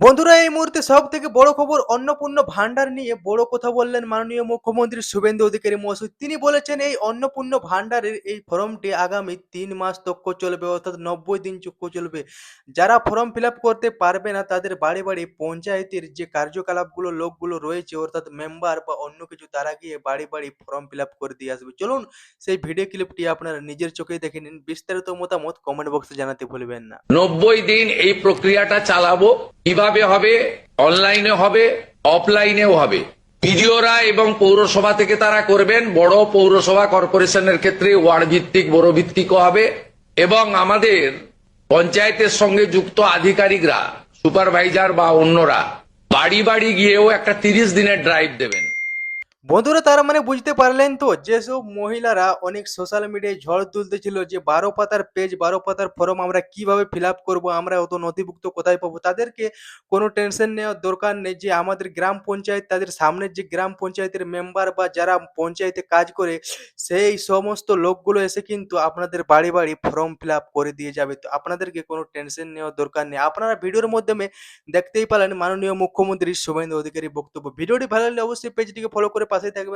বন্ধুরা এই মুহূর্তে সব থেকে বড় খবর অন্নপূর্ণা ভান্ডার নিয়ে বড় কথা বললেন মাননীয় মুখ্যমন্ত্রী শুভেন্দু অধিকারী মহাশয়। তিনি বলেছেন এই অন্নপূর্ণা ভান্ডারের এই ফর্মটি আগামী ৩ মাস তক্ক চলবে, অর্থাৎ ৯০ দিন চক্ক চলবে। যারা ফর্ম ফিল আপ করতে পারবে না তাদের বাড়ি বাড়ি পঞ্চায়েতের যে কার্যকলাপগুলো লোকগুলো রয়েছে, অর্থাৎ মেম্বার বা অন্য কিছু, তারা গিয়ে বাড়ি বাড়ি ফর্ম ফিল আপ করে দিয়ে আসবে। চলুন সেই ভিডিও ক্লিপটি আপনারা নিজের চোখেই দেখে নিন। বিস্তারিত মতামত কমেন্ট বক্সে জানাতে ভুলবেন না। ৯০ দিন এই প্রক্রিয়াটা চালাবো। কিভাবে হবে? অনলাইনে হবে, অফলাইনেও হবে। বিডিওরা এবং পৌরসভা থেকে তারা করবেন। বড় পৌরসভা কর্পোরেশনের ক্ষেত্রে ওয়ার্ড ভিত্তিক, বড় ভিত্তিকও হবে। এবং আমাদের পঞ্চায়েতের সঙ্গে যুক্ত আধিকারিকরা, সুপারভাইজার বা অন্যরা বাড়ি বাড়ি গিয়েও একটা ৩০ দিনের ড্রাইভ দেবেন। বন্ধুরা তার মানে বুঝতে পারলেন তো, যেসব মহিলারা অনেক সোশ্যাল মিডিয়ায় ঝড় তুলতেছিল যে ১২ পাতার পেজ, ১২ পাতার ফর্ম আমরা কিভাবে ফিল আপ করবো, আমরা অত নথিভুক্ত কোথায় পাবো, তাদেরকে কোনো টেনশন নেওয়ার দরকার নেই। যে আমাদের গ্রাম পঞ্চায়েত, তাদের সামনের যে গ্রাম পঞ্চায়েতের মেম্বার বা যারা পঞ্চায়েতে কাজ করে, সেই সমস্ত লোকগুলো এসে কিন্তু আপনাদের বাড়ি বাড়ি ফর্ম ফিল আপ করে দিয়ে যাবে। তো আপনাদেরকে কোনো টেনশন নেওয়ার দরকার নেই। আপনারা ভিডিওর মাধ্যমে দেখতেই পেলেন মাননীয় মুখ্যমন্ত্রী শুভেন্দু অধিকারী বক্তব্য। ভিডিওটি ভালো লাগলে অবশ্যই পেজটিকে ফলো করে পাশে থাকবেন।